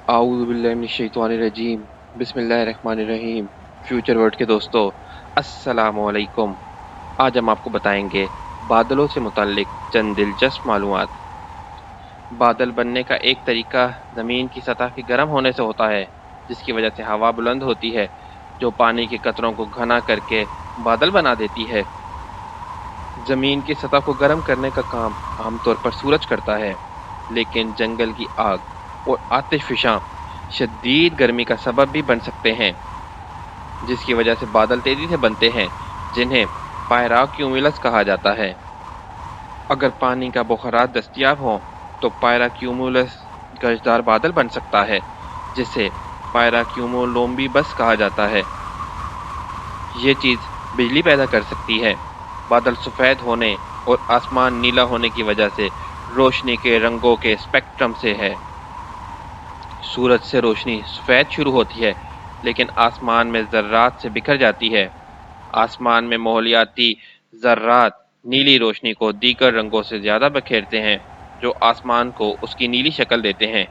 आऊज़ु बिल्लाहि मिनश्शैतानिर्रजीम बिस्मिल्लाहिर्रहमानिर्रहीम। Future word के दोस्तों, अस्सलामु अलैकुम। आज हम आपको बताएंगे बादलों से मुताल्लिक चंद दिलचस्प मालूमात। बादल बनने का एक तरीका ज़मीन की सतह के गर्म होने से होता है, जिसकी वजह से हवा बुलंद होती है, जो पानी के कतरों को घना करके बादल बना देती है। ज़मीन की सतह को गर्म करने का काम आमतौर पर सूरज करता है, लेकिन जंगल की आग और आतिशफ़िशां शदीद गर्मी का सबब भी बन सकते हैं, जिसकी वजह से बादल तेज़ी से बनते हैं, जिन्हें पायराक्यूमुलस कहा जाता है। अगर पानी का बुखारात दस्तयाब हो, तो पायराक्यूमुलस गजदार बादल बन सकता है, जिसे पायराक्यूमुलोम्बिबस कहा जाता है। ये चीज़ बिजली पैदा कर सकती है। बादल सफ़ेद होने और आसमान नीला होने की वजह से रोशनी के रंगों के स्पेक्ट्रम से है। सूरज से रोशनी सफ़ेद शुरू होती है, लेकिन आसमान में ज़र्रात से बिखर जाती है। आसमान में माहौलियाती ज़र्रात नीली रोशनी को दीगर रंगों से ज़्यादा बिखेरते हैं, जो आसमान को उसकी नीली शक्ल देते हैं।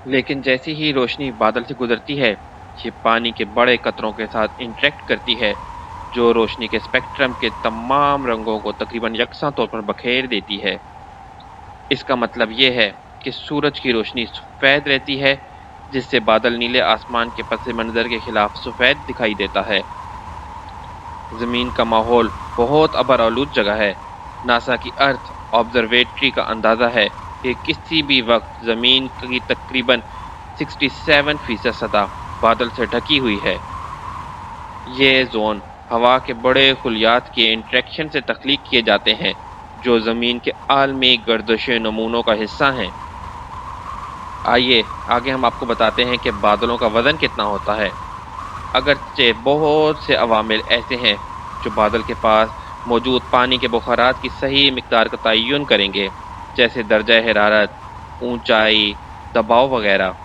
लेकिन जैसी ही रोशनी बादल से गुजरती है, ये पानी के बड़े कतरों के साथ इंटरेक्ट करती है, जो रोशनी के स्पेक्ट्रम के तमाम रंगों को तकरीबन यकसा तौर पर बखेर देती है। इसका मतलब ये है कि सूरज की रोशनी सफ़ेद रहती है, जिससे बादल नीले आसमान के पस मंज़र के खिलाफ सफ़ेद दिखाई देता है। ज़मीन का माहौल बहुत अबर-आलूद जगह है। नासा की अर्थ ऑब्जर्वेटरी का अंदाज़ा है कि किसी भी वक्त ज़मीन की तकरीबन 67% सतह बादल से ढकी हुई है। ये जोन हवा के बड़े खुलियात के इंटरेक्शन से तख्लीक किए जाते हैं, जो ज़मीन के आलमी गर्दिश नमूनों का हिस्सा हैं। आइए आगे हम आपको बताते हैं कि बादलों का वज़न कितना होता है। अगरचे बहुत से अवामिल ऐसे हैं जो बादल के पास मौजूद पानी के बुखारात की सही मिकदार का तयन करेंगे, जैसे दर्जा हरारत, ऊंचाई, दबाव वगैरह।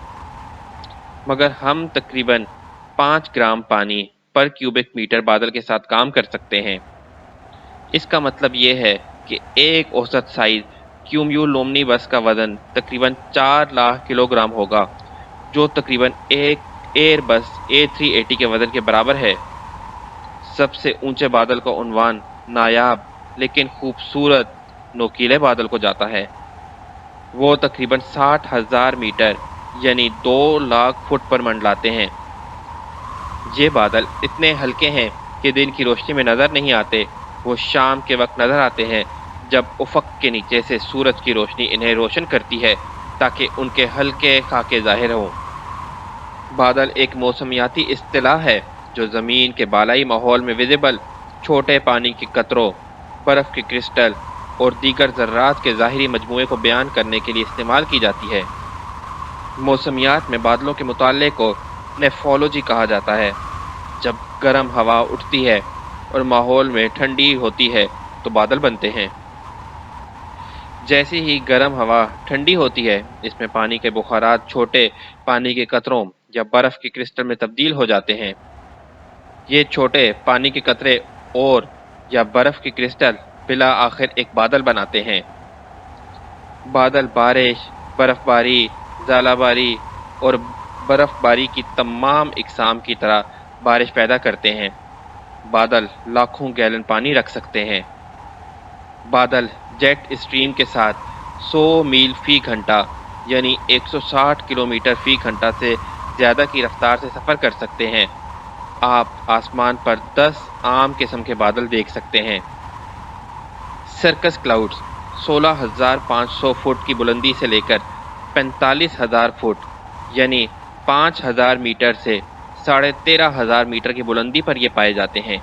मगर हम तकरीबन 5 ग्राम पानी पर क्यूबिक मीटर बादल के साथ काम कर सकते हैं। इसका मतलब ये है कि एक औसत साइज क्यूम्यूलोमनिबस का वज़न तकरीबन 4 लाख किलोग्राम होगा, जो तकरीबन एक एयरबस A380 के वज़न के बराबर है। सबसे ऊंचे बादल का उन्वान नायाब लेकिन खूबसूरत नोकीले बादल को जाता है। वो तकरीबन 60,000 मीटर यानी 2 लाख फुट पर मंडलाते हैं। ये बादल इतने हल्के हैं कि दिन की रोशनी में नज़र नहीं आते। वो शाम के वक्त नज़र आते हैं, जब उफ़क़ के नीचे से सूरज की रोशनी इन्हें रोशन करती है, ताकि उनके हल्के खाके ज़ाहिर हों। बादल एक मौसमियाती इस्तिलाह है जो ज़मीन के बालाई माहौल में विजिबल छोटे पानी के कतरों, बर्फ़ के क्रिस्टल और दीगर ज़र्रात के ज़ाहिरी मजमूए को बयान करने के लिए इस्तेमाल की जाती है। मौसमियात में बादलों के मुताले को नेफ़ोलॉजी कहा जाता है। जब गर्म हवा उठती है और माहौल में ठंडी होती है, तो बादल बनते हैं। जैसे ही गर्म हवा ठंडी होती है, इसमें पानी के बुखारात छोटे पानी के कतरों या बर्फ़ के क्रिस्टल में तब्दील हो जाते हैं। ये छोटे पानी के कतरे और या बर्फ़ के क्रिस्टल बिला आखिर एक बादल बनाते हैं। बादल बारिश, बर्फ़बारी, ज़ालाबारी और बर्फ़बारी की तमाम इक़साम की तरह बारिश पैदा करते हैं। बादल लाखों गैलन पानी रख सकते हैं। बादल जेट स्ट्रीम के साथ 100 मील फ़ी घंटा यानी 160 किलोमीटर फ़ी घंटा से ज़्यादा की रफ्तार से सफ़र कर सकते हैं। आप आसमान पर 10 आम किस्म के बादल देख सकते हैं। सर्कस क्लाउड्स 16,500 फुट की बुलंदी से लेकर 45,000 फुट यानी 5,000 मीटर से 13,500 मीटर की बुलंदी पर ये पाए जाते हैं।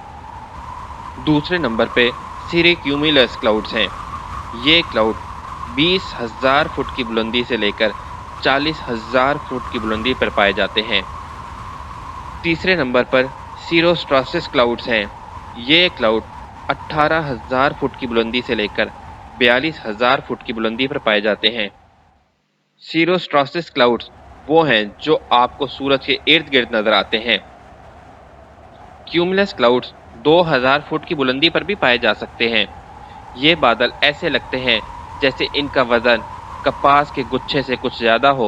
दूसरे नंबर पे सिरिक्यूमुलस क्लाउड्स हैं। ये क्लाउड 20,000 फुट की बुलंदी से लेकर 40,000 फुट की बुलंदी पर पाए जाते हैं। तीसरे नंबर पर सीरोस्ट्राटस क्लाउड्स हैं। ये क्लाउड 18,000 फुट की बुलंदी से लेकर 42,000 फुट की बुलंदी पर पाए जाते हैं। सीरोस्ट्राटस क्लाउड्स वो हैं जो आपको सूरज के इर्द गिर्द नजर आते हैं। क्यूमुलस क्लाउड्स 2,000 फुट की बुलंदी पर भी पाए जा सकते हैं। ये बादल ऐसे लगते हैं जैसे इनका वजन कपास के गुच्छे से कुछ ज़्यादा हो।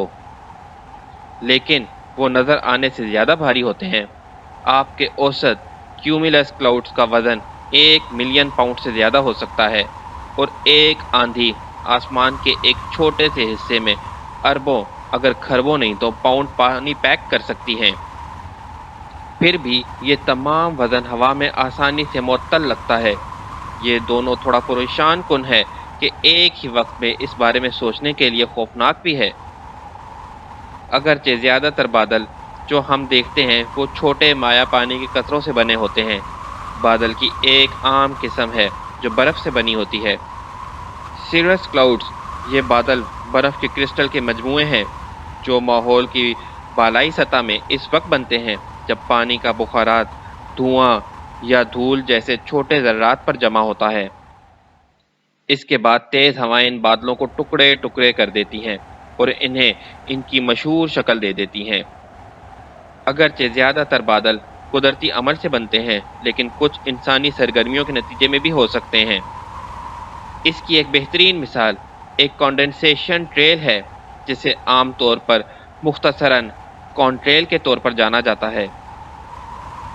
लेकिन वो नज़र आने से ज़्यादा भारी होते हैं। आपके औसत क्यूमुलस क्लाउड्स का वज़न 1 मिलियन पाउंड से ज़्यादा हो सकता है और एक आंधी आसमान के एक छोटे से हिस्से में अरबों, अगर खरबों नहीं तो पाउंड पानी पैक कर सकती हैं। फिर भी ये तमाम वज़न हवा में आसानी से मुअत्तल लगता है। ये दोनों थोड़ा परेशान कुन है कि एक ही वक्त में इस बारे में सोचने के लिए खौफनाक भी है। अगरचे ज़्यादातर बादल जो हम देखते हैं वो छोटे माया पानी के कतरों से बने होते हैं। बादल की एक आम किस्म है जो बर्फ़ से बनी होती है। सर्कस क्लाउड्स ये बादल बर्फ़ के क्रिस्टल के मजमूए हैं जो माहौल की बालाई सतह में इस वक्त बनते हैं जब पानी का बुखारात, धुआं या धूल जैसे छोटे ज़र्रात पर जमा होता है। इसके बाद तेज़ हवाएं इन बादलों को टुकड़े टुकड़े कर देती हैं और इन्हें इनकी मशहूर शक्ल दे देती हैं। अगरचे ज़्यादातर बादल कुदरती अमल से बनते हैं, लेकिन कुछ इंसानी सरगर्मियों के नतीजे में भी हो सकते हैं। इसकी एक बेहतरीन मिसाल एक कंडेंसेशन ट्रेल है, जिसे आमतौर पर मुख्तसरन कॉन्ट्रेल के तौर पर जाना जाता है।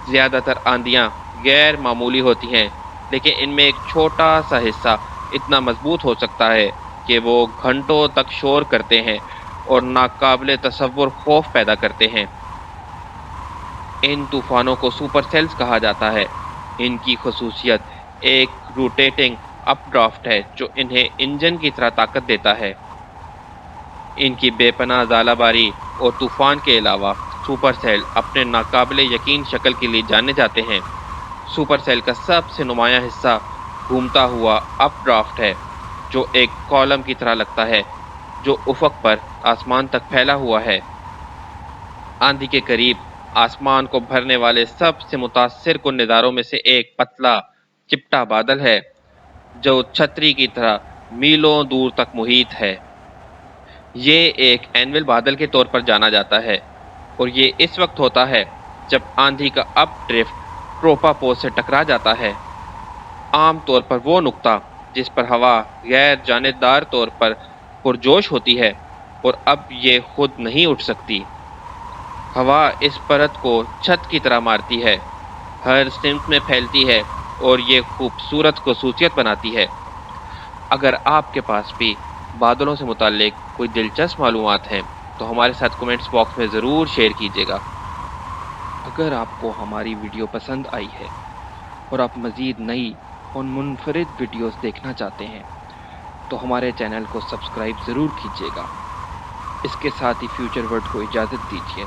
ज़्यादातर आंधियाँ गैर मामूली होती हैं, लेकिन इनमें एक छोटा सा हिस्सा इतना मजबूत हो सकता है कि वो घंटों तक शोर करते हैं और नाकाबिले तसव्वुर खौफ पैदा करते हैं। इन तूफ़ानों को सुपर सेल्स कहा जाता है। इनकी खसूसियत एक रोटेटिंग अपड्राफ्ट है जो इन्हें इंजन की तरह ताकत देता है। इनकी बेपनाह ज़ालाबारी और तूफ़ान के अलावा सुपर सेल अपने नाकाबिले यकीन शक्ल के लिए जाने जाते हैं। सुपर सेल का सबसे नुमायाँ हिस्सा घूमता हुआ अपड्राफ्ट है जो एक कॉलम की तरह लगता है जो उफ़क़ पर आसमान तक फैला हुआ है। आंधी के करीब आसमान को भरने वाले सबसे मुतासिर कुन नज़ारों में से एक पतला चिपटा बादल है जो छतरी की तरह मीलों दूर तक मुहित है। ये एक एनुअल बादल के तौर पर जाना जाता है और ये इस वक्त होता है जब आंधी का अप ड्रिफ्ट ट्रोपापोज से टकरा जाता है। आम तौर पर वो नुक्ता जिस पर हवा गैर जानिबदार तौर पर पुरजोश होती है और अब ये खुद नहीं उठ सकती। हवा इस परत को छत की तरह मारती है, हर सिमत में फैलती है और ये खूबसूरत खसूसियत बनाती है। अगर आपके पास भी बादलों से मुताल्लिक कोई दिलचस्प मालूमात हैं तो हमारे साथ कमेंट्स बॉक्स में ज़रूर शेयर कीजिएगा। अगर आपको हमारी वीडियो पसंद आई है और आप मज़ीद नई और मुनफरिद वीडियोस देखना चाहते हैं तो हमारे चैनल को सब्सक्राइब ज़रूर कीजिएगा। इसके साथ ही फ्यूचर वर्ड को इजाज़त दीजिए।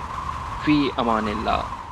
फ़ी अमानिल्लाह।